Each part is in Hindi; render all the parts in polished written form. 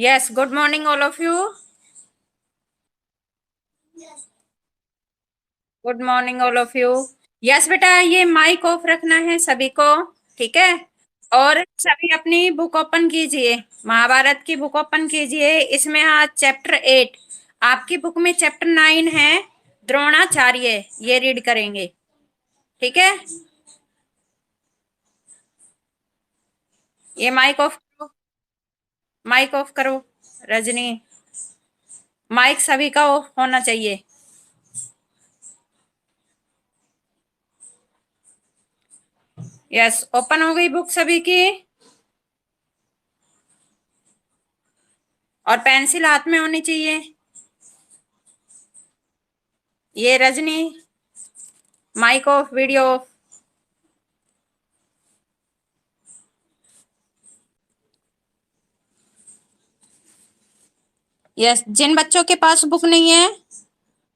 Yes, good morning, all of you. Good morning all of you. Yes बेटा, ये माइक ऑफ रखना है सभी को। ठीक है। और सभी अपनी बुक ओपन कीजिए, महाभारत की बुक ओपन कीजिए। इसमें आज चैप्टर 8, आपकी बुक में चैप्टर 9 है, द्रोणाचार्य। ये रीड करेंगे। ठीक है। ये माइक ऑफ करो, माइक ऑफ करो। रजनी, माइक सभी का ऑफ होना चाहिए। यस, ओपन हो गई बुक सभी की, और पेंसिल हाथ में होनी चाहिए। ये Rajni, mic off, video off. Yes, जिन बच्चों के पास बुक नहीं है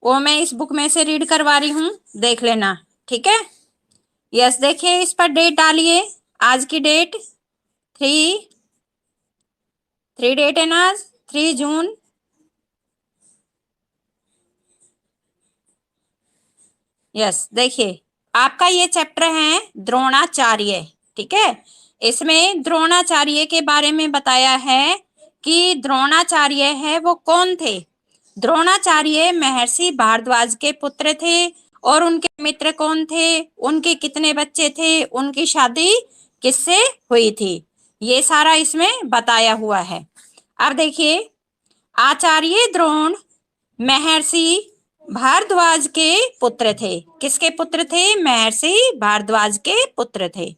वो मैं इस बुक में से रीड करवा रही हूँ, देख लेना। ठीक है। यस, देखिए इस पर डेट डालिए। आज की डेट 3 डेट है ना आज, 3 जून। यस, देखिए आपका ये चैप्टर है द्रोणाचार्य। ठीक है। इसमें द्रोणाचार्य के बारे में बताया है कि द्रोणाचार्य है वो कौन थे। द्रोणाचार्य महर्षि भारद्वाज के पुत्र थे। और उनके मित्र कौन थे, उनके कितने बच्चे थे, उनकी शादी किससे हुई थी, ये सारा इसमें बताया हुआ है। अब देखिए, आचार्य द्रोण महर्षि भारद्वाज के पुत्र थे। किसके पुत्र थे? महर्षि भारद्वाज के पुत्र थे।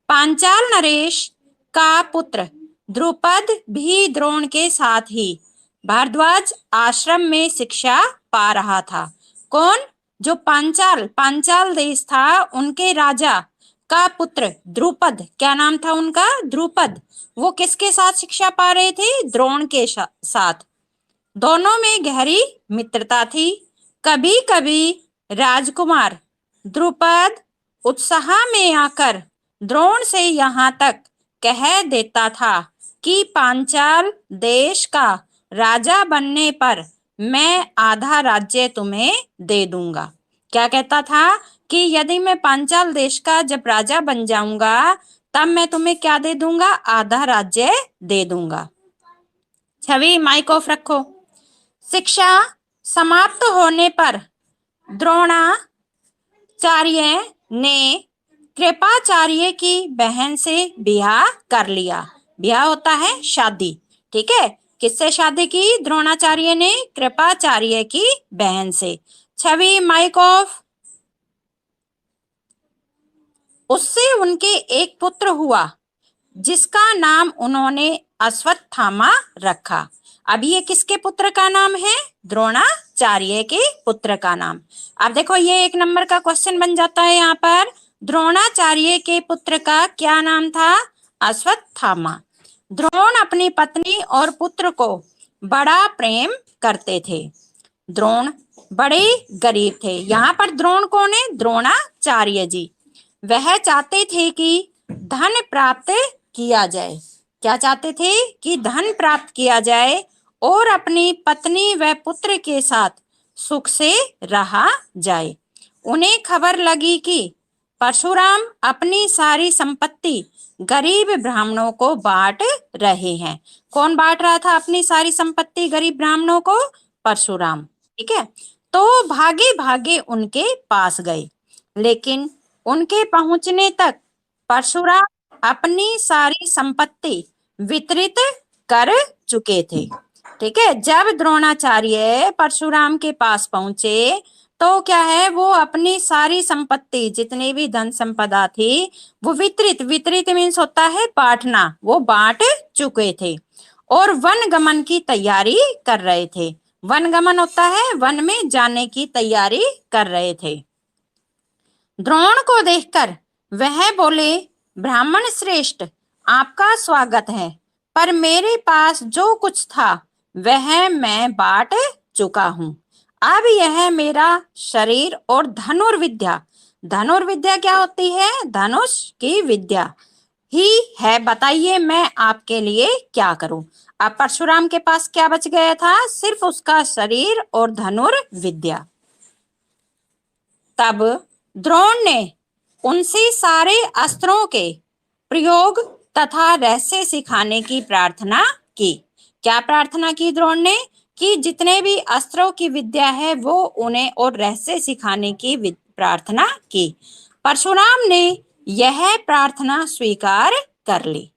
पांचाल नरेश का पुत्र द्रुपद भी द्रोण के साथ ही भारद्वाज आश्रम में शिक्षा पा रहा था। कौन? जो पांचाल पांचाल देश था, उनके राजा का पुत्र द्रुपद, क्या नाम था उनका? द्रुपद। वो किसके साथ शिक्षा पा रहे थे? द्रोण के साथ। दोनों में गहरी मित्रता थी। कभी कभी राजकुमार द्रुपद उत्साह में आकर द्रोण से यहाँ तक कह देता था कि पांचाल देश का राजा बनने पर मैं आधा राज्य तुम्हें दे दूंगा। क्या कहता था? कि यदि मैं पांचाल देश का जब राजा बन जाऊंगा तब मैं तुम्हें क्या दे दूंगा? आधा राज्य दे दूंगा। छवि, माइक ऑफ रखो। शिक्षा समाप्त होने पर द्रोणाचार्य ने कृपाचार्य की बहन से ब्याह कर लिया। ब्याह होता है शादी। ठीक है। किससे शादी की? द्रोणाचार्य ने कृपाचार्य की बहन से। छवि, माइक ऑफ। उससे उनके एक पुत्र हुआ जिसका नाम उन्होंने अश्वत्थामा रखा। अब ये किसके पुत्र का नाम है? द्रोणाचार्य के पुत्र का नाम। अब देखो, ये 1 नंबर का क्वेश्चन बन जाता है यहाँ पर। द्रोणाचार्य के पुत्र का क्या नाम था? अश्वत्थामा। द्रोण अपनी पत्नी और पुत्र को बड़ा प्रेम करते थे। द्रोण बड़े गरीब थे। यहाँ पर द्रोण कौन है? द्रोणाचार्य जी। वह चाहते थे कि धन प्राप्त किया जाए। क्या चाहते थे? कि धन प्राप्त किया जाए और अपनी पत्नी व पुत्र के साथ सुख से रहा जाए। उन्हें खबर लगी कि परशुराम अपनी सारी संपत्ति गरीब ब्राह्मणों को बांट रहे हैं। कौन बांट रहा था अपनी सारी संपत्ति गरीब ब्राह्मणों को? परशुराम। ठीक है। तो भागे भागे उनके पास गए, लेकिन उनके पहुंचने तक परशुराम अपनी सारी संपत्ति वितरित कर चुके थे। ठीक है। जब द्रोणाचार्य परशुराम के पास पहुंचे तो क्या है, वो अपनी सारी संपत्ति, जितनी भी धन संपदा थी, वो वितरित, वितरित मीन्स होता है बांटना, वो बांट चुके थे और वन गमन की तैयारी कर रहे थे। वन गमन होता है वन में जाने की तैयारी कर रहे थे। द्रोण को देखकर वह बोले, ब्राह्मण श्रेष्ठ, आपका स्वागत है, पर मेरे पास जो कुछ था वह मैं बांट चुका हूँ। अब यह मेरा शरीर और धनुर्विद्या, धनुर्विद्या क्या होती है? धनुष की विद्या, ही है, बताइए मैं आपके लिए क्या करूं। अब परशुराम के पास क्या बच गया था? सिर्फ उसका शरीर और धनुर्विद्या। तब द्रोण ने उनसे सारे अस्त्रों के प्रयोग तथा रहस्य सिखाने की प्रार्थना की। क्या प्रार्थना की द्रोण ने? कि जितने भी अस्त्रों की विद्या है वो उन्हें और रहस्य सिखाने की प्रार्थना की। परशुराम ने यह प्रार्थना स्वीकार कर ली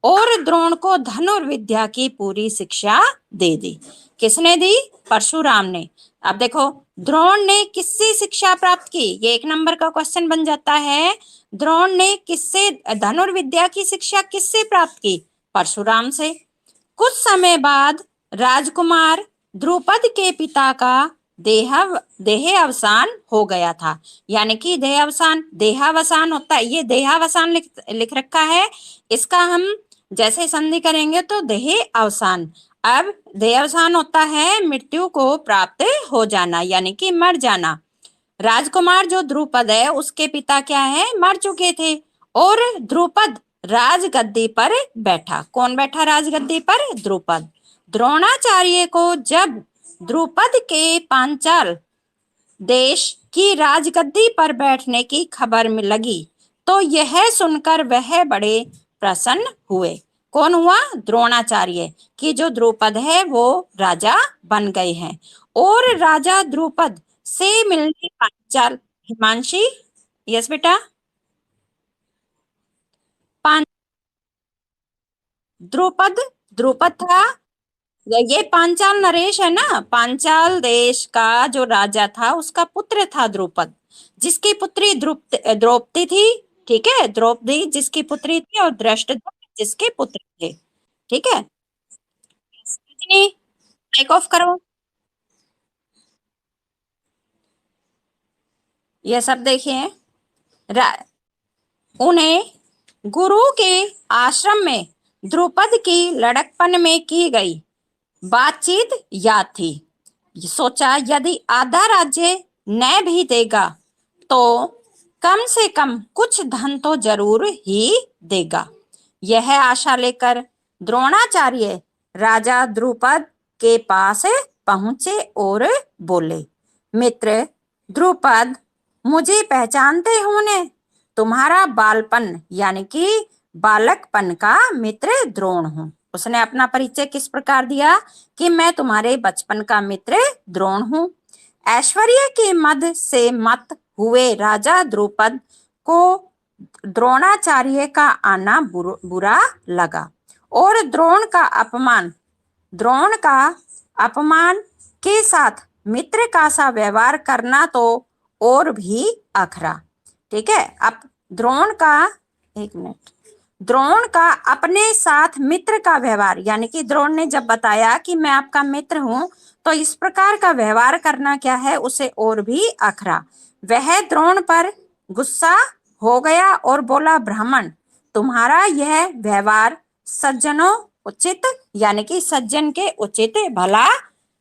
और द्रोण को धनुर्विद्या की पूरी शिक्षा दे दी। किसने दी? परशुराम ने। अब देखो, द्रोण ने किससे शिक्षा प्राप्त की? ये 1 नंबर का क्वेश्चन बन जाता है। द्रोण ने किससे धनुर्विद्या की शिक्षा किससे प्राप्त की? परशुराम से। कुछ समय बाद राजकुमार द्रुपद के पिता का देहावसान हो गया था। यानी कि देहावसान होता है, ये देहावसान लिख रखा है। इसका हम जैसे संधि करेंगे तो देह अवसान। अब देहावसान होता है मृत्यु को प्राप्त हो जाना, यानी कि मर जाना। राजकुमार जो द्रुपद है उसके पिता क्या है? मर चुके थे और द्रुपद राजगद्दी पर बैठा। कौन बैठा राजगद्दी पर? द्रुपद। द्रोणाचार्य को जब द्रुपद के पांचाल देश की राजगद्दी पर बैठने की खबर में लगी तो यह सुनकर वह बड़े प्रसन्न हुए। कौन हुआ? द्रोणाचार्य, कि जो द्रुपद है वो राजा बन गए हैं। और राजा द्रुपद से मिलने पांचाल, हिमांशी, यस बेटा, पां द्रुपद, द्रुपद था। ये पांचाल नरेश है ना, पांचाल देश का जो राजा था उसका पुत्र था द्रुपद, जिसकी पुत्री द्रौपदी थी। ठीक है, द्रौपदी जिसकी पुत्री थी और धृष्टद्युम्न जिसके पुत्र थे। ठीक है, माइक ऑफ करो। ये सब देखिए, उन्हें गुरु के आश्रम में द्रुपद की लड़कपन में की गई बातचीत याद थी। सोचा यदि आधा राज्य न भी देगा तो कम से कम कुछ धन तो जरूर ही देगा। यह आशा लेकर द्रोणाचार्य राजा द्रुपद के पास पहुंचे और बोले, मित्र द्रुपद, मुझे पहचानते हो ने? तुम्हारा बालपन यानी कि बालकपन का मित्र द्रोण हूं। उसने अपना परिचय किस प्रकार दिया? कि मैं तुम्हारे बचपन का मित्र द्रोण हूं। ऐश्वर्य के मद से मत हुए राजा द्रुपद को द्रोणाचार्य का आना बुरा लगा और द्रोण का अपमान के साथ मित्र का सा व्यवहार करना तो और भी अखरा। ठीक है, अब द्रोण का अपने साथ मित्र का व्यवहार, यानी कि द्रोण ने जब बताया कि मैं आपका मित्र हूं तो इस प्रकार का व्यवहार करना क्या है? उसे और भी अखरा। वह द्रोण पर गुस्सा हो गया और बोला, ब्राह्मण, तुम्हारा यह व्यवहार सज्जनों उचित, यानी कि सज्जन के उचित भला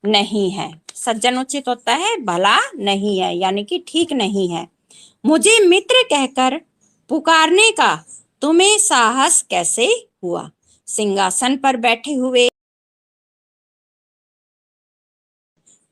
नहीं है। सज्जन उचित होता है, भला नहीं है, यानी कि ठीक नहीं है। मुझे मित्र कहकर पुकारने का तुम्हें साहस कैसे हुआ? सिंहासन पर बैठे हुए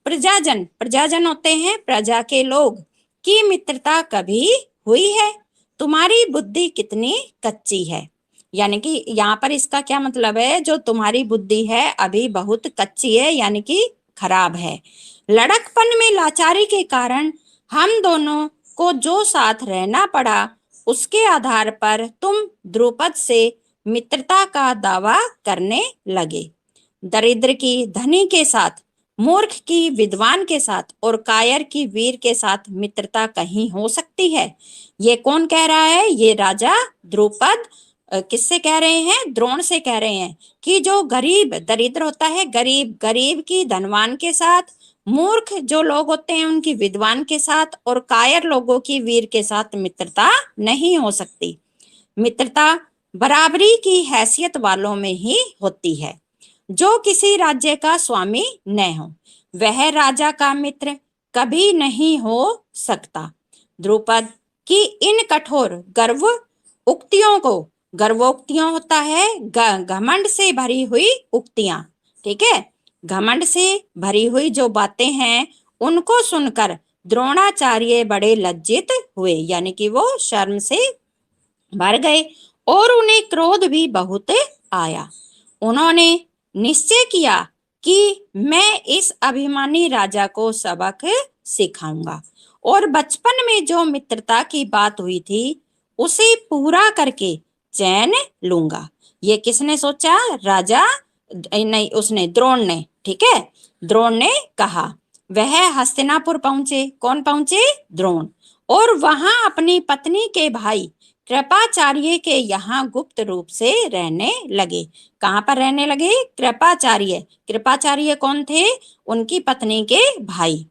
प्रजाजन होते हैं प्रजा के लोग की मित्रता कभी हुई है? तुम्हारी बुद्धि कितनी कच्ची है। यानी कि यहाँ पर इसका क्या मतलब है? जो तुम्हारी बुद्धि है अभी बहुत कच्ची है, यानी कि खराब है। लड़कपन में लाचारी के कारण हम दोनों को जो साथ रहना पड़ा उसके आधार पर तुम द्रुपद से मित्रता का दावा करने लगे। दरिद्र की धनी के साथ, मूर्ख की विद्वान के साथ और कायर की वीर के साथ मित्रता कहीं हो सकती है? ये कौन कह रहा है? ये राजा द्रुपद किससे कह रहे हैं? द्रोण से कह रहे हैं कि जो गरीब दरिद्र होता है, गरीब की धनवान के साथ, मूर्ख जो लोग होते हैं उनकी विद्वान के साथ और कायर लोगों की वीर के साथ मित्रता नहीं हो सकती। मित्रता बराबरी की हैसियत वालों में ही होती है। जो किसी राज्य का स्वामी न हो वह राजा का मित्र कभी नहीं हो सकता। द्रुपद की इन कठोर गर्व उक्तियों को गर्वोक्तियां होता है घमंड से भरी हुई उक्तियां, ठीक है। घमंड से भरी हुई जो बातें हैं उनको सुनकर द्रोणाचार्य बड़े लज्जित हुए, यानी कि वो शर्म से भर गए और उन्हें क्रोध भी बहुत आया। उन्होंने निश्चय किया कि मैं इस अभिमानी राजा को सबक सिखाऊंगा और बचपन में जो मित्रता की बात हुई थी उसे पूरा करके चैन लूंगा। ये किसने सोचा? राजा नहीं, उसने, द्रोण ने, ठीक है। द्रोण ने कहा। वह हस्तिनापुर पहुंचे। कौन पहुंचे? द्रोण। और वहां अपनी पत्नी के भाई कृपाचार्य के यहाँ गुप्त रूप से रहने लगे। कहाँ पर रहने लगे? कृपाचार्य। कृपाचार्य कौन थे? उनकी पत्नी के भाई।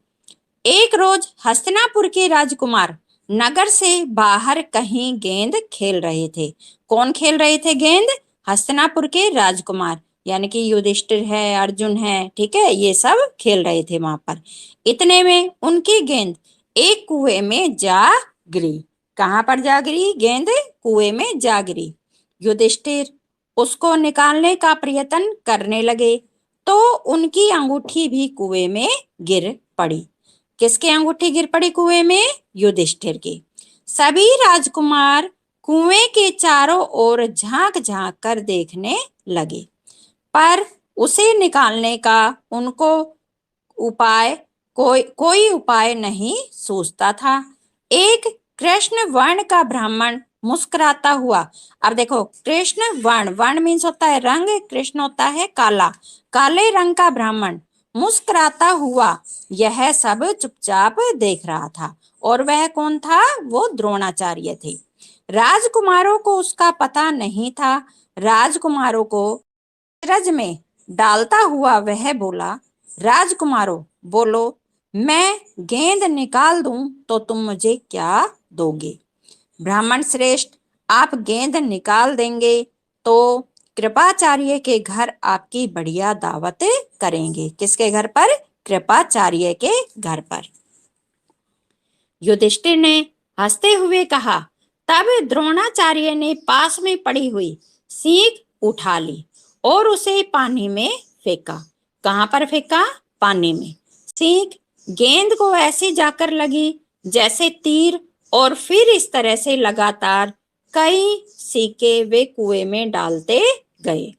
एक रोज हस्तिनापुर के राजकुमार नगर से बाहर कहीं गेंद खेल रहे थे। कौन खेल रहे थे गेंद? हस्तिनापुर के राजकुमार, यानी कि युधिष्ठिर है, अर्जुन है, ठीक है, ये सब खेल रहे थे वहां पर। इतने में उनकी गेंद एक कुएं में जा गिरी। कहाँ पर जा गिरी गेंद? कुएं में जा गिरी। युधिष्ठिर उसको निकालने का प्रयत्न करने लगे तो उनकी अंगूठी भी कुएं में गिर पड़ी। किसकी अंगूठी गिर पड़ी कुएं में? युधिष्ठिर की। सभी राजकुमार कुएं के चारों ओर झांक झांक कर देखने लगे, पर उसे निकालने का उनको कोई उपाय नहीं सूझता था। एक कृष्ण वर्ण का ब्राह्मण मुस्कुराता हुआ, अब देखो, कृष्ण वर्ण, वर्ण मीन्स होता है रंग, कृष्ण होता है काला, काले रंग का ब्राह्मण मुस्कुराता हुआ यह सब चुपचाप देख रहा था। और वह कौन था? वो द्रोणाचार्य थे। राजकुमारों को उसका पता नहीं था। राजकुमारों को अचरज में डालता हुआ वह बोला, राजकुमारों बोलो, मैं गेंद निकाल दूं तो तुम मुझे क्या दोगे? ब्राह्मण श्रेष्ठ, आप गेंद निकाल देंगे तो कृपाचार्य के घर आपकी बढ़िया दावत करेंगे। किसके घर पर? कृपाचार्य के घर पर। युधिष्ठिर ने हंसते हुए कहा। तब द्रोणाचार्य ने पास में पड़ी हुई सीख उठा ली और उसे पानी में फेंका। कहाँ पर फेंका? पानी में। सीख गेंद को ऐसी जाकर लगी जैसे तीर, और फिर इस तरह से लगातार कई सीके वे कुएं में डालते गए।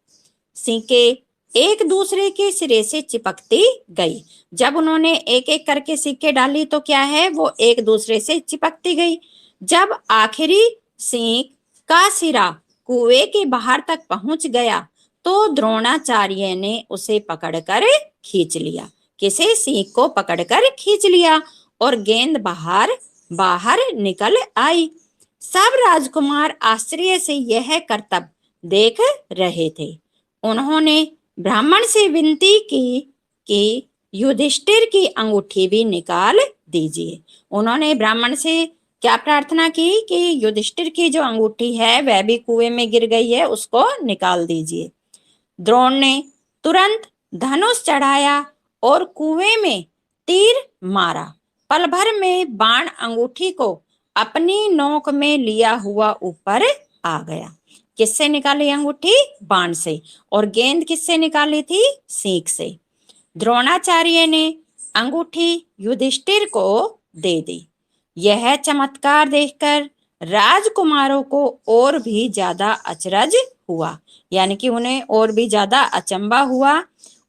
सीके एक दूसरे के सिरे से चिपकती गई। जब उन्होंने एक एक करके सिक्के डाली तो क्या है? वो एक दूसरे से चिपकती गई। जब आखिरी सीख का सिरा कुएं के बाहर तक पहुंच गया तो द्रोणाचार्य ने उसे पकड़कर खींच लिया। किसे? सीख को पकड़कर खींच लिया और गेंद बाहर बाहर निकल आई। सब राजकुमार आश्चर्य से यह करतब देख रहे थे। उन्होंने ब्राह्मण से विनती की कि युधिष्ठिर की अंगूठी भी निकाल दीजिए। उन्होंने ब्राह्मण से क्या प्रार्थना की कि युधिष्ठिर की जो अंगूठी है वह भी कुएं में गिर गई है, उसको निकाल दीजिए। द्रोण ने तुरंत धनुष चढ़ाया और कुएं में तीर मारा। पल भर में बाण अंगूठी को अपनी नोक में लिया हुआ ऊपर आ गया। किससे निकाली अंगूठी? बाण से। और गेंद किससे निकाली थी? सीख से। द्रोणाचार्य ने अंगूठी युधिष्ठिर को दे दी। यह चमत्कार देखकर राजकुमारों को और भी ज्यादा अचरज हुआ, यानी कि उन्हें और भी ज्यादा अचंबा हुआ।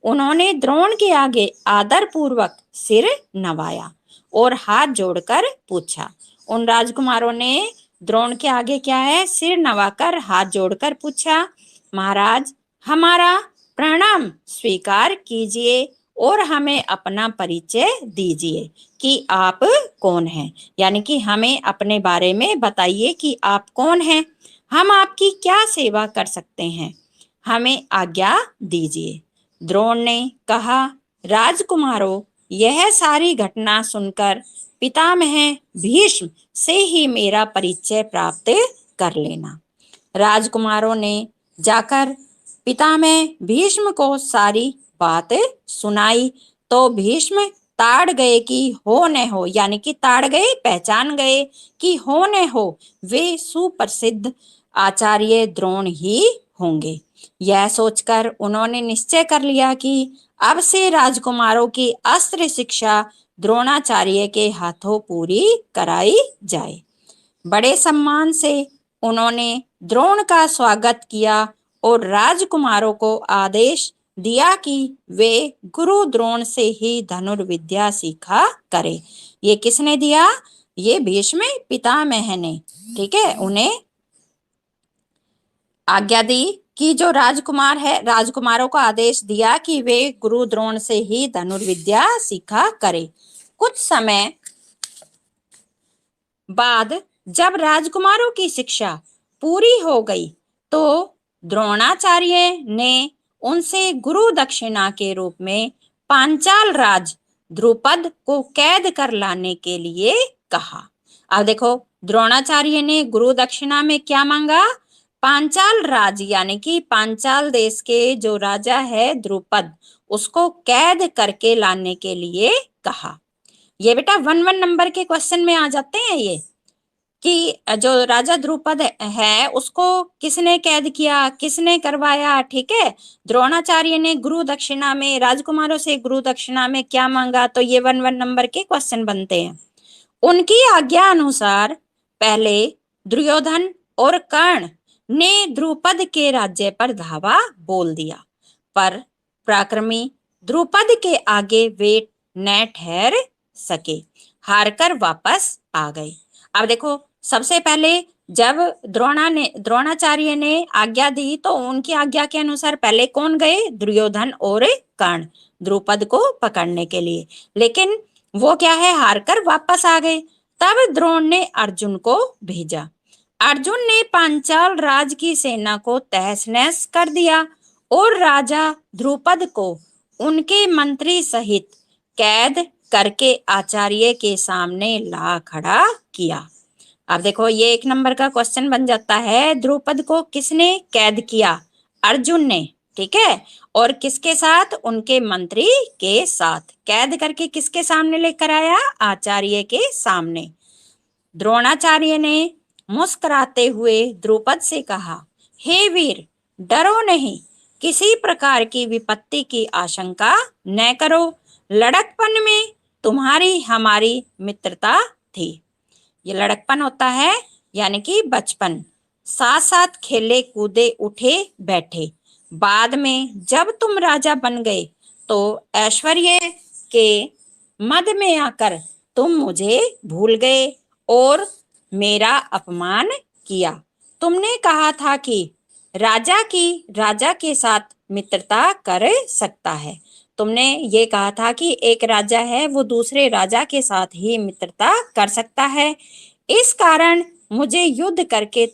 उन्होंने द्रोण के आगे आदर पूर्वक सिर नवाया और हाथ जोड़कर पूछा। उन राजकुमारों ने द्रोण के आगे क्या है? सिर नवाकर हाथ जोड़कर पूछा, महाराज, हमारा प्रणाम स्वीकार कीजिए और हमें अपना परिचय दीजिए कि आप कौन हैं, यानी कि हमें अपने बारे में बताइए कि आप कौन हैं, हम आपकी क्या सेवा कर सकते हैं, हमें आज्ञा दीजिए। द्रोण ने कहा, राजकुमारों, यह सारी घटना सुनकर पितामह भीष्म से ही मेरा परिचय प्राप्त कर लेना। राजकुमारों ने जाकर पितामह भीष्म को सारी बात सुनाई तो भीष्म ताड़ गए कि हो न हो, यानी कि ताड़ गए, पहचान गए कि हो न हो वे सुप्रसिद्ध आचार्य द्रोण ही होंगे। यह सोचकर उन्होंने निश्चय कर लिया कि अब से राजकुमारों की अस्त्र शिक्षा द्रोणाचार्य के हाथों पूरी कराई जाए। बड़े सम्मान से उन्होंने द्रोण का स्वागत किया और राजकुमारों को आदेश दिया कि वे गुरु द्रोण से ही धनुर्विद्या सीखा करें। ये किसने दिया? ये भीष्म पितामह ने, ठीक है, उन्हें आज्ञा दी कि जो राजकुमार है, राजकुमारों को आदेश दिया कि वे गुरु द्रोण से ही धनुर्विद्या सीखा करें। कुछ समय बाद जब राजकुमारों की शिक्षा पूरी हो गई तो द्रोणाचार्य ने उनसे गुरु दक्षिणा के रूप में पांचाल राज द्रुपद को कैद कर लाने के लिए कहा। अब देखो, द्रोणाचार्य ने गुरु दक्षिणा में क्या मांगा? पांचाल राज यानी कि पांचाल देश के जो राजा है द्रुपद, उसको कैद करके लाने के लिए कहा। ये बेटा 1-1 नंबर के क्वेश्चन में आ जाते हैं ये, कि जो राजा द्रुपद है उसको किसने कैद किया, किसने करवाया, ठीक है। द्रोणाचार्य ने गुरु दक्षिणा में, राजकुमारों से गुरु दक्षिणा में क्या मांगा, तो ये 1-1 नंबर के क्वेश्चन बनते हैं। उनकी आज्ञा अनुसार पहले दुर्योधन और कर्ण ने द्रुपद के राज्य पर धावा बोल दिया, पर पराक्रमी द्रुपद के आगे वे न ठहर सके, हारकर वापस आ गए। अब देखो, सबसे पहले जब द्रोणाचार्य ने आज्ञा दी तो उनकी आज्ञा के अनुसार पहले कौन गए? दुर्योधन और कर्ण, द्रुपद को पकड़ने के लिए, लेकिन वो क्या है, हारकर वापस आ गए। तब द्रोण ने अर्जुन को भेजा। अर्जुन ने पांचाल राज की सेना को तहस नहस कर दिया और राजा द्रुपद को उनके मंत्री सहित कैद करके आचार्य के सामने ला खड़ा किया। अब देखो, ये 1 नंबर का क्वेश्चन बन जाता है। द्रुपद को किसने कैद किया? अर्जुन ने, ठीक है, और किसके साथ? उनके मंत्री के साथ कैद करके किसके सामने लेकर आया? आचार्य के सामने। द्रोणाचार्य ने मुस्कुराते हुए द्रुपद से कहा, हे वीर, डरो नहीं, किसी प्रकार की विपत्ति की आशंका न करो। लड़कपन में तुम्हारी हमारी मित्रता थी। ये लड़कपन होता है यानी कि बचपन, साथ साथ खेले कूदे उठे बैठे। बाद में जब तुम राजा बन गए तो ऐश्वर्य के मद में आकर तुम मुझे भूल गए और मेरा अपमान किया। तुमने कहा था कि राजा के साथ मित्रता कर सकता है। तुमने ये कहा था कि एक राजा है वो दूसरे राजा के साथ ही मित्रता कर सकता है। इस कारण मुझे युद्ध करके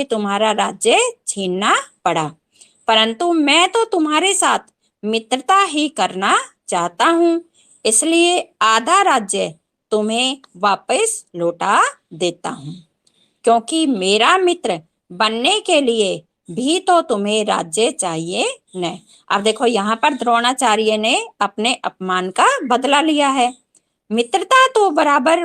तुम्हारा राज्य छीनना पड़ा, परंतु मैं तो तुम्हारे साथ मित्रता ही करना चाहता हूँ, इसलिए आधा राज्य तुम्हें वापस लौटा देता हूँ, क्योंकि मेरा मित्र बनने के लिए भी तो तुम्हें राज्य चाहिए न। अब देखो, यहाँ पर द्रोणाचार्य ने अपने अपमान का बदला लिया है। मित्रता तो बराबर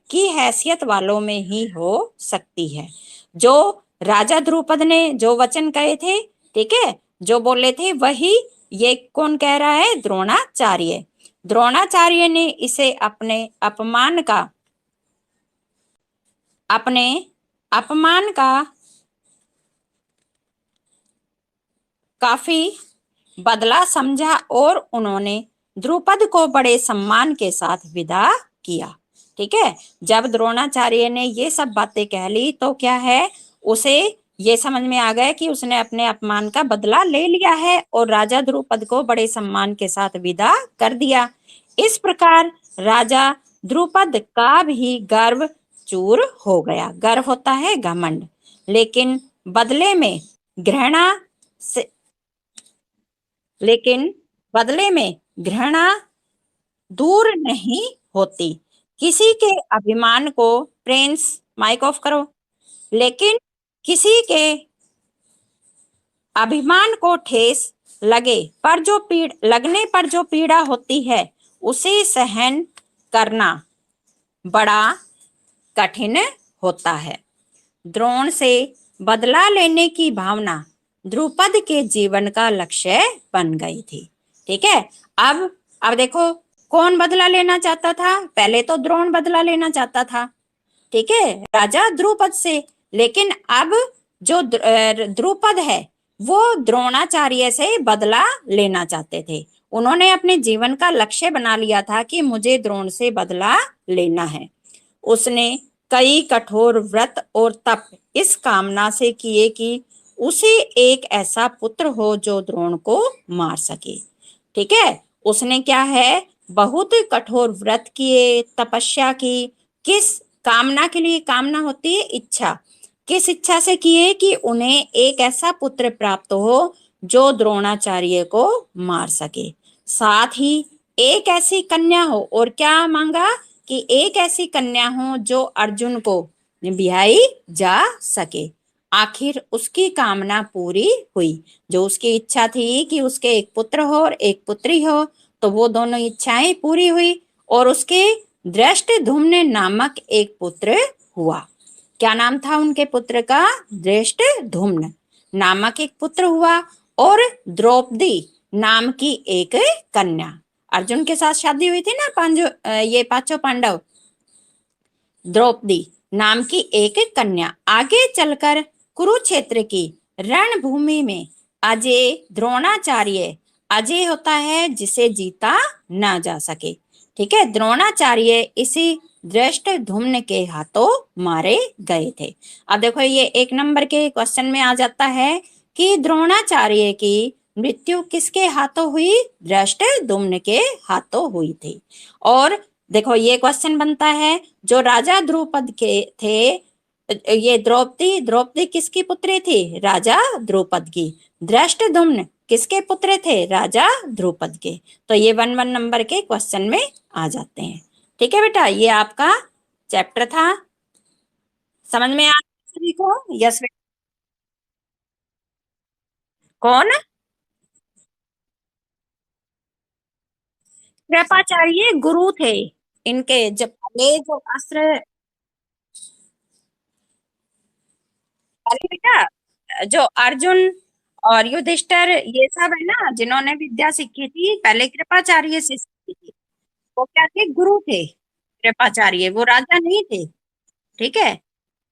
की हैसियत वालों में ही हो सकती है। जो राजा द्रुपद ने जो वचन कहे थे, ठीक है, जो बोले थे, वही ये कौन कह रहा है? द्रोणाचार्य। द्रोणाचार्य ने इसे अपने अपमान का काफी बदला समझा और उन्होंने द्रुपद को बड़े सम्मान के साथ विदा किया। ठीक है, जब द्रोणाचार्य ने ये सब बातें कह ली तो क्या है, उसे ये समझ में आ गया कि उसने अपने अपमान का बदला ले लिया है और राजा द्रुपद को बड़े सम्मान के साथ विदा कर दिया। इस प्रकार राजा द्रुपद का भी गर्व चूर हो गया। गर्व होता है घमंड, लेकिन बदले में घृणा दूर नहीं होती। किसी के अभिमान को, प्रिंस माइक ऑफ करो, लेकिन किसी के अभिमान को ठेस लगने पर जो पीड़ा होती है उसे सहन करना बड़ा कठिन होता है। द्रोण से बदला लेने की भावना द्रुपद के जीवन का लक्ष्य बन गई थी। ठीक है। अब देखो, कौन बदला लेना चाहता था? पहले तो द्रोण बदला लेना चाहता था, ठीक है, राजा द्रुपद से। लेकिन अब जो द्रुपद है वो द्रोणाचार्य से बदला लेना चाहते थे। उन्होंने अपने जीवन का लक्ष्य बना लिया था कि मुझे द्रोण से बदला लेना है। उसने कई कठोर व्रत और तप इस कामना से किए कि उसे एक ऐसा पुत्र हो जो द्रोण को मार सके। ठीक है। उसने क्या है, बहुत कठोर व्रत किए, तपस्या की। किस कामना के लिए? कामना होती है इच्छा। किस इच्छा से किए? कि उन्हें एक ऐसा पुत्र प्राप्त हो जो द्रोणाचार्य को मार सके, साथ ही एक ऐसी कन्या हो। और क्या मांगा? कि एक ऐसी कन्या हो जो अर्जुन को ब्याही जा सके। आखिर उसकी कामना पूरी हुई। जो उसकी इच्छा थी कि उसके एक पुत्र हो और एक पुत्री हो, तो वो दोनों इच्छाएं पूरी हुई और उसके धृष्टद्युम्न नामक एक पुत्र हुआ। क्या नाम था उनके पुत्र का? धृष्टद्युम्न नामक एक पुत्र हुआ। और द्रौपदी नाम की एक कन्या। अर्जुन के साथ शादी हुई थी ना ये पांचों पांडव। द्रौपदी नाम की एक कन्या। आगे चलकर कुरुक्षेत्र की रणभूमि में अजय द्रोणाचार्य, अजय होता है जिसे जीता ना जा सके। ठीक है। द्रोणाचार्य इसी धृष्टद्युम्न के हाथों मारे गए थे। अब देखो, ये 1 नंबर के क्वेश्चन में आ जाता है कि द्रोणाचार्य की मृत्यु किसके हाथों हुई? धृष्टद्युम्न के हाथों हुई थी। और देखो, ये क्वेश्चन बनता है, जो राजा द्रुपद के थे, ये द्रौपदी, द्रौपदी किसकी पुत्री थी? राजा द्रुपद की। धृष्टद्युम्न किसके पुत्र थे? राजा द्रुपद के। तो ये 1 1 नंबर के क्वेश्चन में आ जाते हैं। ठीक है बेटा, ये आपका चैप्टर था। समझ में आ सभी को? यस बेटा। कौन? कृपाचार्य गुरु थे इनके। जब पहले जो अस्त्र, अरे बेटा, जो अर्जुन और युधिष्ठिर ये सब है ना, जिन्होंने विद्या सीखी थी पहले कृपाचार्य से सीखी थी। वो क्या थे? गुरु थे कृपाचार्य, वो राजा नहीं थे। ठीक है।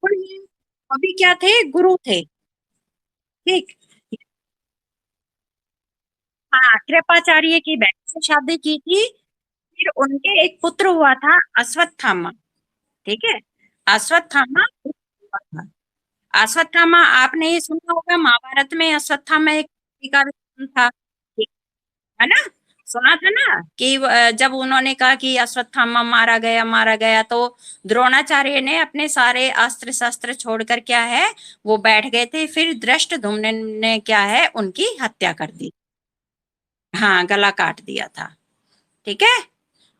और ये अभी क्या थे? गुरु थे। ठीक। हाँ, कृपाचार्य की बेटी से शादी की थी। फिर उनके एक पुत्र हुआ था, अश्वत्थामा। ठीक है। अश्वत्थामा हुआ था। अश्वत्थामा, आपने ये सुना होगा महाभारत में, अश्वत्थामा एक का भी नाम था, है ना? सुना था ना कि जब उन्होंने कहा कि अश्वत्थामा मारा गया, तो द्रोणाचार्य ने अपने सारे अस्त्र शस्त्र छोड़कर क्या है, वो बैठ गए थे। फिर धृष्टद्युम्न ने क्या है, उनकी हत्या कर दी। हाँ, गला काट दिया था। ठीक है।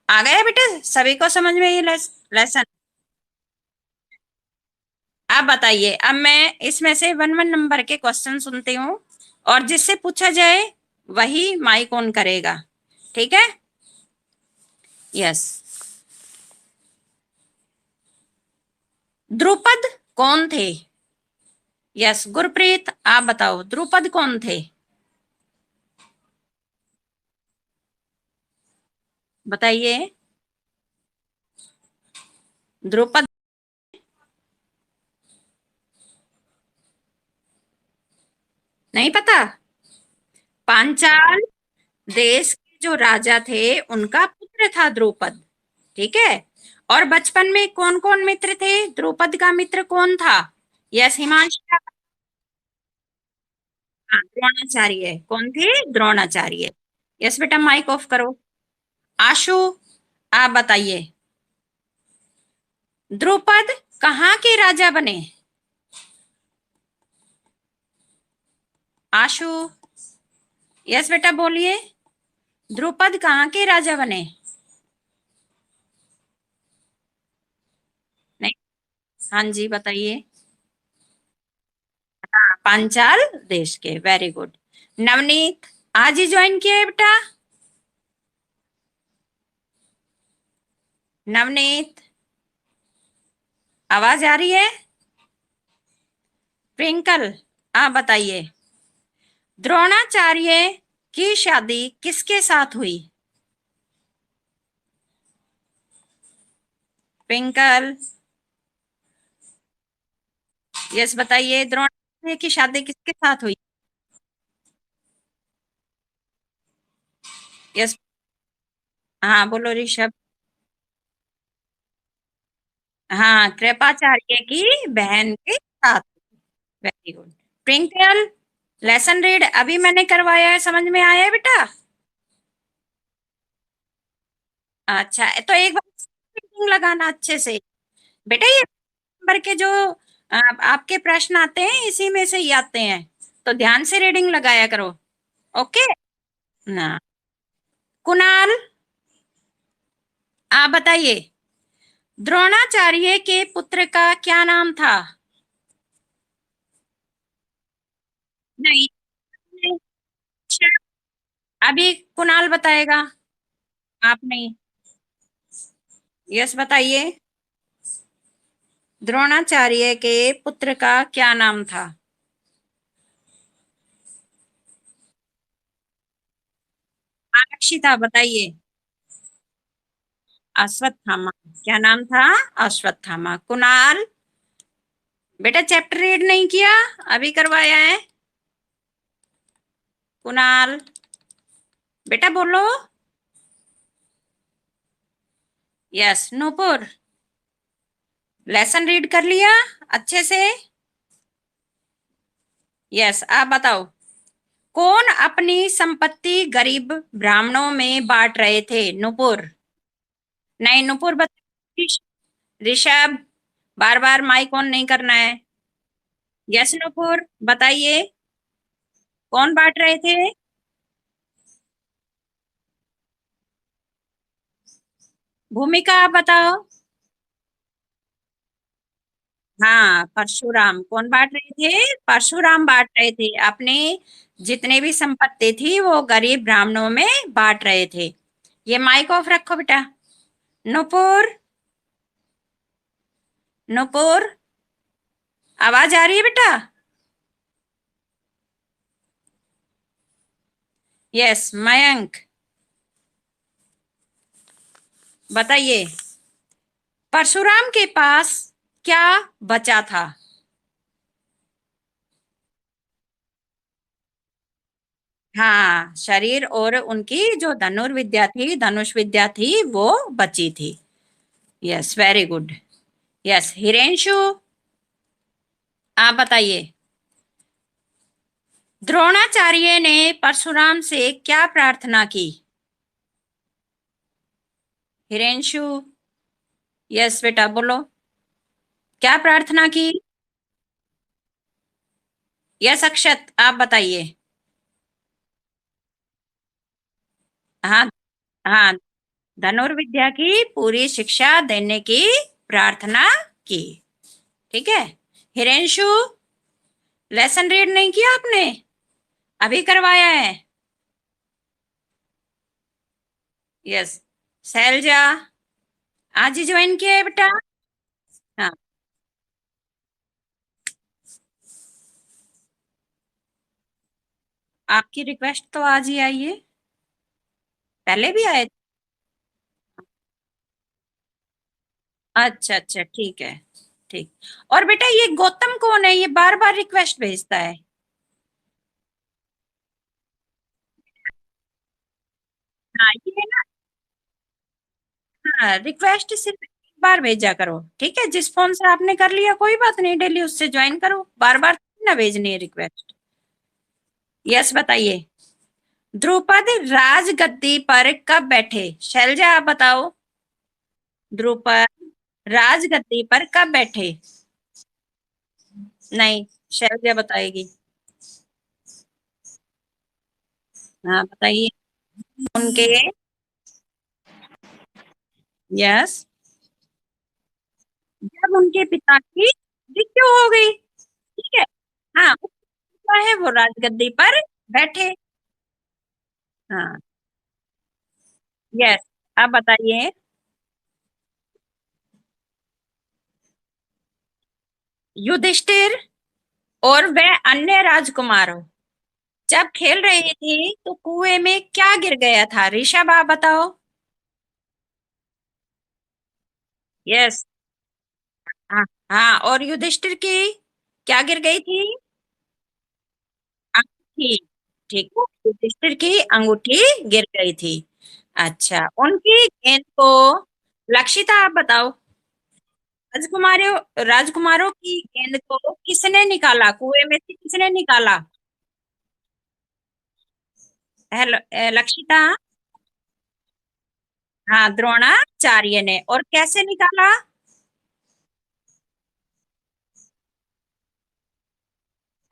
आ गया बेटा सभी को समझ में ये लेसन? आप बताइए। अब मैं इसमें से 1 1 नंबर के क्वेश्चन सुनती हूँ, और जिससे पूछा जाए वही माइक ऑन करेगा। ठीक है। यस। द्रुपद कौन थे? यस, गुरप्रीत आप बताओ, द्रुपद कौन थे? बताइए। द्रुपद नहीं पता? पांचाल देश के जो राजा थे उनका पुत्र था द्रुपद। ठीक है। और बचपन में कौन कौन मित्र थे? द्रुपद का मित्र कौन था? यस हिमांशु। हाँ, द्रोणाचार्य। कौन थे? द्रोणाचार्य। यस बेटा, माइक ऑफ करो। आशु, आप बताइए, द्रुपद कहाँ के राजा बने? आशु, यस बेटा बोलिए, द्रुपद कहाँ के राजा बने? नहीं। हाँ जी बताइए। हाँ, पांचाल देश के। Very good. नवनीत, आज ही ज्वाइन किया है बेटा? नवनीत, आवाज आ रही है? ट्विंकल, आप बताइए, द्रोणाचार्य की शादी किसके साथ हुई? ट्विंकल, यस बताइए, द्रोणाचार्य की शादी किसके साथ हुई? यस। हाँ बोलो ऋषभ। हाँ, कृपाचार्य की बहन के साथ। Very good. Twinkle, lesson read अभी मैंने करवाया है, समझ में आया है बेटा? अच्छा, तो एक बार रीडिंग लगाना अच्छे से। बेटा ये नंबर के जो आपके प्रश्न आते हैं इसी में से ही आते हैं, तो ध्यान से रीडिंग लगाया करो। ओके ना? कुणाल, आप बताइए, द्रोणाचार्य के पुत्र का क्या नाम था? नहीं, नहीं, अभी कुणाल बताएगा, आप नहीं। यस बताइए, द्रोणाचार्य के पुत्र का क्या नाम था? अक्षिता बताइए। अश्वत्थामा, क्या नाम था? अश्वत्थामा। कुणाल, बेटा चैप्टर रीड नहीं किया, अभी करवाया है। कुणाल, बेटा बोलो। यस। नूपुर, लेसन रीड कर लिया अच्छे से? यस, आप बताओ, कौन अपनी संपत्ति गरीब ब्राह्मणों में बांट रहे थे? नूपुर। नहीं, नूपुर बता। ऋषभ, बार बार माइक ऑन नहीं करना है। यस नूपुर बताइए, कौन बांट रहे थे? भूमिका आप बताओ। हाँ, परशुराम। कौन बांट रहे थे? परशुराम बांट रहे थे। अपने जितने भी संपत्ति थी वो गरीब ब्राह्मणों में बांट रहे थे। ये माइक ऑफ रखो बेटा। नुपुर, नुपुर, आवाज आ रही है बेटा? यस। मयंक, बताइए, परशुराम के पास क्या बचा था? हाँ, शरीर और उनकी जो धनुर्विद्या थी, धनुष विद्या थी, वो बची थी। Yes, very good. यस, हिरेंशु, आप बताइए, द्रोणाचार्य ने परशुराम से क्या प्रार्थना की? हिरेंशु, यस बेटा बोलो, क्या प्रार्थना की? यस अक्षत, आप बताइए। हाँ, हाँ, धनुर्विद्या की पूरी शिक्षा देने की प्रार्थना की। ठीक है। हिरेंशु, लेसन रीड नहीं किया आपने, अभी करवाया है। यस। शैलजा, आज ही ज्वाइन किया है बेटा? हाँ, आपकी रिक्वेस्ट तो आज ही आई है, पहले भी आए थे। अच्छा अच्छा, ठीक है। ठीक। और बेटा ये गौतम कौन है, ये बार बार रिक्वेस्ट भेजता है? हाँ ये ना, हाँ रिक्वेस्ट सिर्फ एक बार भेजा करो, ठीक है? जिस फोन से आपने कर लिया कोई बात नहीं, डेली उससे ज्वाइन करो, बार बार ना भेजनी है रिक्वेस्ट। यस बताइए, द्रुपद राजगद्दी पर कब बैठे? शैलजा आप बताओ, द्रुपद राजगद्दी पर कब बैठे? नहीं, शैलजा बताएगी। हाँ बताइए। उनके, यस, जब उनके पिता की मृत्यु हो गई। ठीक है। हाँ, है वो राजगद्दी पर बैठे। हाँ। यस, आप बताइए। युधिष्ठिर और वह अन्य राजकुमारों जब खेल रही थी तो कुएं में क्या गिर गया था? ऋषभ, आप बताओ। यस। हाँ। हाँ, और युधिष्ठिर की क्या गिर गई थी? अंगूठी। ठीक है, युधिष्ठिर की अंगूठी गिर गई थी। अच्छा, उनकी गेंद को, लक्षिता आप बताओ। राजकुमारों राजकुमारों की गेंद को किसने निकाला? कुएं में से किसने निकाला? हेलो, लक्षिता। हाँ, द्रोणाचार्य ने। और कैसे निकाला?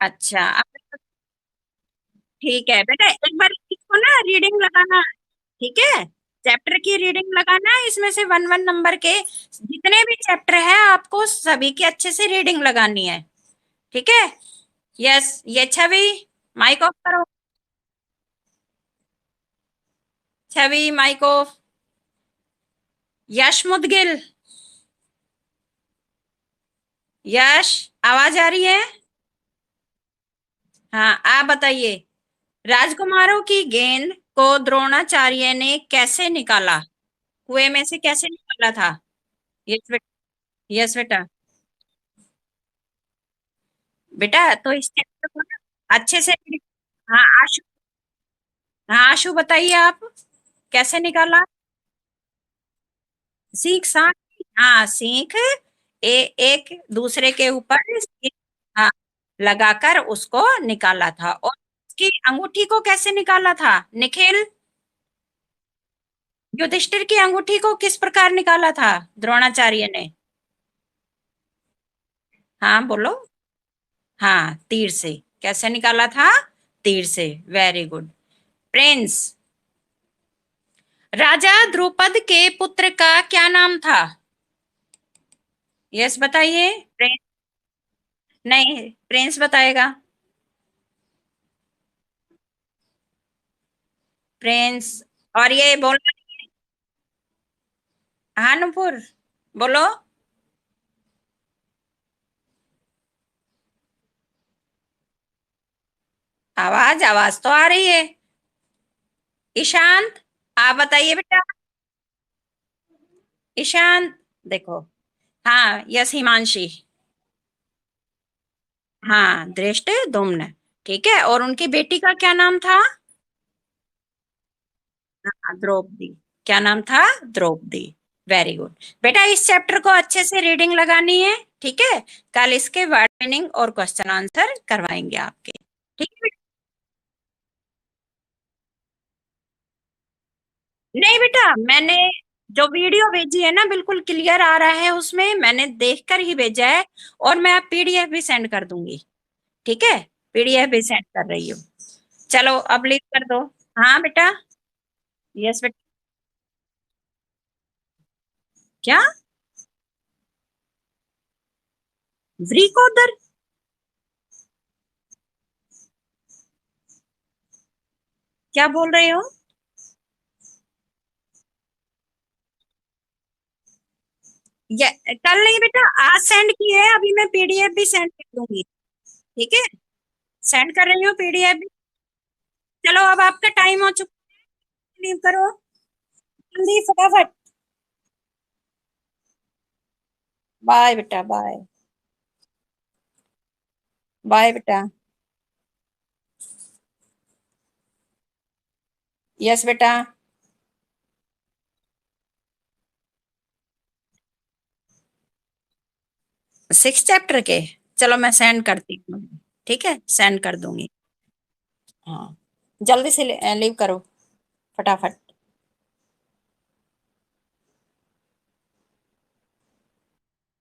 अच्छा, ठीक है बेटा, एक बार इसको ना रीडिंग लगाना। ठीक है, चैप्टर की रीडिंग लगाना, इसमें से वन वन नंबर के जितने भी चैप्टर है आपको सभी की अच्छे से रीडिंग लगानी है। ठीक है। यस, ये छवि, माइक ऑफ करो। छवि, माइक ऑफ। यश मुदगिल। यश, आवाज आ रही है? हाँ, आप बताइए। राजकुमारों की गेंद को द्रोणाचार्य ने कैसे निकाला? कुएं में से कैसे निकाला था? यस बेटा। यस बेटा। बेटा तो इस चैप्टर को ना अच्छे से। हाँ आशु। हाँ आशु, बताइए आप, कैसे निकाला? सीख साख। हाँ, सीख एक दूसरे के ऊपर हाँ लगाकर उसको निकाला था। और उसकी अंगूठी को कैसे निकाला था निखिल? युधिष्ठिर की अंगूठी को किस प्रकार निकाला था द्रोणाचार्य ने? हाँ बोलो। हाँ, तीर से। कैसे निकाला था? तीर से। Very good. प्रिंस, राजा द्रुपद के पुत्र का क्या नाम था? यस बताइए। प्रिंस। नहीं, प्रिंस बताएगा। प्रिंस। और ये बोलना। हाँ नुपुर, बोलो। आवाज आवाज तो आ रही है। ईशांत, आप बताइए बेटा। ईशांत, देखो। हाँ, यस हिमांशी। हाँ, दृष्ट दुम्न। ठीक है, और उनकी बेटी का क्या नाम था? हाँ, द्रौपदी। क्या नाम था? द्रौपदी। Very good. बेटा, इस चैप्टर को अच्छे से रीडिंग लगानी है। ठीक है, कल इसके वर्ड मीनिंग और क्वेश्चन आंसर करवाएंगे आपके। ठीक है बेटा? नहीं बेटा, मैंने जो वीडियो भेजी है ना बिल्कुल क्लियर आ रहा है, उसमें मैंने देखकर ही भेजा है। और मैं आप पीडीएफ भी सेंड कर दूंगी। ठीक है, पीडीएफ भी सेंड कर रही हूँ। चलो अब लीव कर दो। हाँ बेटा। यस बेटा। क्या? व्रीकोदर? क्या बोल रहे हो? ये कल नहीं बेटा, आज सेंड की है, अभी मैं पीडीएफ भी सेंड कर दूंगी। ठीक है, सेंड कर रही हूँ पीडीएफ भी। चलो, अब आपका टाइम हो चुका है, लीव करो जल्दी फटाफट। बाय बेटा, बाय। बाय बेटा। यस बेटा। सिक्स चैप्टर के, चलो मैं सेंड करती हूँ। ठीक है, सेंड कर दूंगी। हाँ, जल्दी से लीव करो फटाफट।